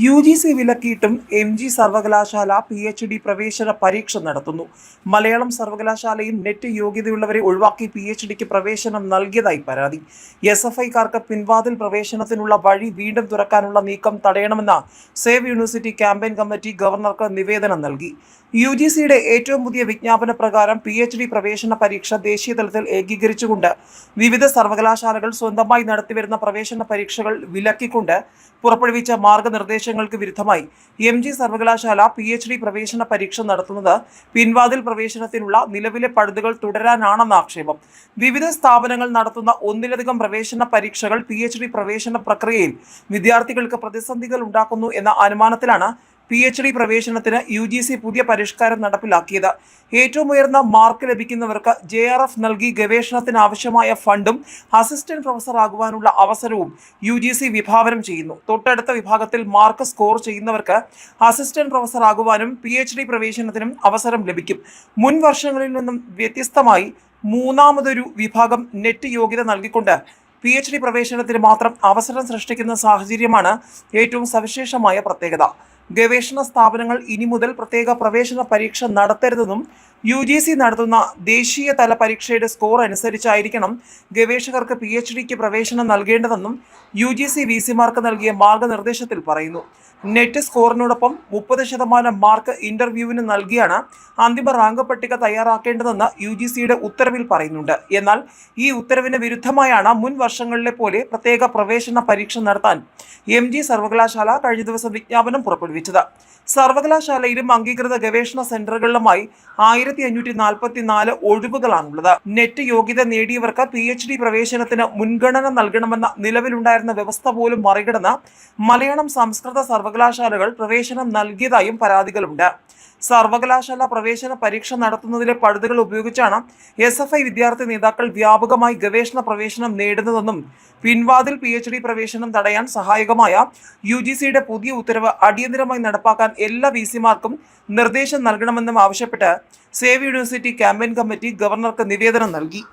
UGC വിലക്കിയിട്ടും MG സർവകലാശാല PhD പ്രവേശന പരീക്ഷ നടത്തുന്നു. മലയാളം സർവകലാശാലയും നെറ്റ് യോഗ്യതയുള്ളവരെ ഒഴിവാക്കി PhDക്ക് പ്രവേശനം നൽകിയതായി പരാതി. SFIക്കാർക്ക് പിൻവാതിൽ പ്രവേശനത്തിനുള്ള വഴി വീണ്ടും തുറക്കാനുള്ള നീക്കം തടയണമെന്ന സേവ് യൂണിവേഴ്സിറ്റി ക്യാമ്പയിൻ കമ്മിറ്റി ഗവർണർക്ക് നിവേദനം നൽകി. UGCയുടെ ഏറ്റവും പുതിയ വിജ്ഞാപന പ്രകാരം PhD പ്രവേശന പരീക്ഷ ദേശീയതലത്തിൽ ഏകീകരിച്ചുകൊണ്ട് വിവിധ സർവകലാശാലകൾ സ്വന്തമായി നടത്തിവരുന്ന പ്രവേശന പരീക്ഷകൾ വിലക്കിക്കൊണ്ട് പുറപ്പെടുവിച്ച മാർഗനിർദ്ദേശങ്ങൾക്ക് വിരുദ്ധമായി MG സർവകലാശാല PhD പ്രവേശന പരീക്ഷ നടത്തുന്നത് പിൻവാതിൽ പ്രവേശനത്തിനുള്ള നിലവിലെ പഴുതുകൾ തുടരാനാണെന്ന ആക്ഷേപം. വിവിധ സ്ഥാപനങ്ങൾ നടത്തുന്ന ഒന്നിലധികം പ്രവേശന പരീക്ഷകൾ PhD പ്രവേശന പ്രക്രിയയിൽ വിദ്യാർത്ഥികൾക്ക് പ്രതിസന്ധികൾ ഉണ്ടാക്കുന്നു എന്ന അനുമാനത്തിലാണ് PhD പ്രവേശനത്തിന് UGC പുതിയ പരിഷ്കാരം നടപ്പിലാക്കിയത്. ഏറ്റവും ഉയർന്ന മാർക്ക് ലഭിക്കുന്നവർക്ക് JRF നൽകി ഗവേഷണത്തിന് ആവശ്യമായ ഫണ്ടും അസിസ്റ്റന്റ് പ്രൊഫസർ ആകുവാനുള്ള അവസരവും UGC വിഭാവനം ചെയ്യുന്നു. തൊട്ടടുത്ത വിഭാഗത്തിൽ മാർക്ക് സ്കോർ ചെയ്യുന്നവർക്ക് അസിസ്റ്റന്റ് പ്രൊഫസർ ആകുവാനും PhD പ്രവേശനത്തിനും അവസരം ലഭിക്കും. മുൻ വർഷങ്ങളിൽ നിന്നും വ്യത്യസ്തമായി മൂന്നാമതൊരു വിഭാഗം നെറ്റ് യോഗ്യത നൽകിക്കൊണ്ട് PhD പ്രവേശനത്തിന് മാത്രം അവസരം സൃഷ്ടിക്കുന്ന സാഹചര്യമാണ് ഏറ്റവും സവിശേഷമായ പ്രത്യേകത. ഗവേഷണ സ്ഥാപനങ്ങൾ ഇനി മുതൽ പ്രത്യേക പ്രവേശന പരീക്ഷ നടത്തരുതെന്നും UGC നടത്തുന്ന ദേശീയ തല പരീക്ഷയുടെ സ്കോർ അനുസരിച്ചായിരിക്കണം ഗവേഷകർക്ക് PhDക്ക് പ്രവേശനം നൽകേണ്ടതെന്നും UGC VCമാർക്ക് നൽകിയ മാർഗനിർദ്ദേശത്തിൽ പറയുന്നു. നെറ്റ് സ്കോറിനോടൊപ്പം 30% മാർക്ക് ഇന്റർവ്യൂവിന് നൽകിയാണ് അന്തിമ റാങ്ക് പട്ടിക തയ്യാറാക്കേണ്ടതെന്ന് UGCയുടെ ഉത്തരവിൽ പറയുന്നുണ്ട്. എന്നാൽ ഈ ഉത്തരവിന് വിരുദ്ധമായാണ് മുൻ വർഷങ്ങളിലെ പോലെ പ്രത്യേക പ്രവേശന പരീക്ഷ നടത്താൻ MG സർവകലാശാല കഴിഞ്ഞ ദിവസം വിജ്ഞാപനം പുറപ്പെടുവിച്ചത്. സർവകലാശാലയിലും അംഗീകൃത ഗവേഷണ സെന്ററുകളിലുമായി 1544 ഒഴിവുകളാണുള്ളത്. നെറ്റ് യോഗ്യത നേടിയവർക്ക് PhD പ്രവേശനത്തിന് മുൻഗണന നൽകണമെന്ന നിലവിലുണ്ടായിരുന്ന വ്യവസ്ഥ പോലും മറികടന്ന് മലയാളം സംസ്കൃത സർവകലാശാലകൾ പ്രവേശനം നൽകിയതായും പരാതികളുണ്ട്. സർവകലാശാല പ്രവേശന പരീക്ഷ നടത്തുന്നതിലെ പഴുതുകൾ ഉപയോഗിച്ചാണ് SFI വിദ്യാർത്ഥി നേതാക്കൾ വ്യാപകമായി ഗവേഷണ പ്രവേശനം നേടുന്നതെന്നും പിൻവാതിൽ PhD പ്രവേശനം തടയാൻ സഹായകമായ UGCയുടെ പുതിയ ഉത്തരവ് അടിയന്തരമായി നടപ്പാക്കാൻ എല്ലാ VCമാർക്കും നിർദ്ദേശം നൽകണമെന്നും ആവശ്യപ്പെട്ട് സേവ് യൂണിവേഴ്സിറ്റി ക്യാമ്പയിൻ കമ്മിറ്റി ഗവർണർക്ക് നിവേദനം നൽകി.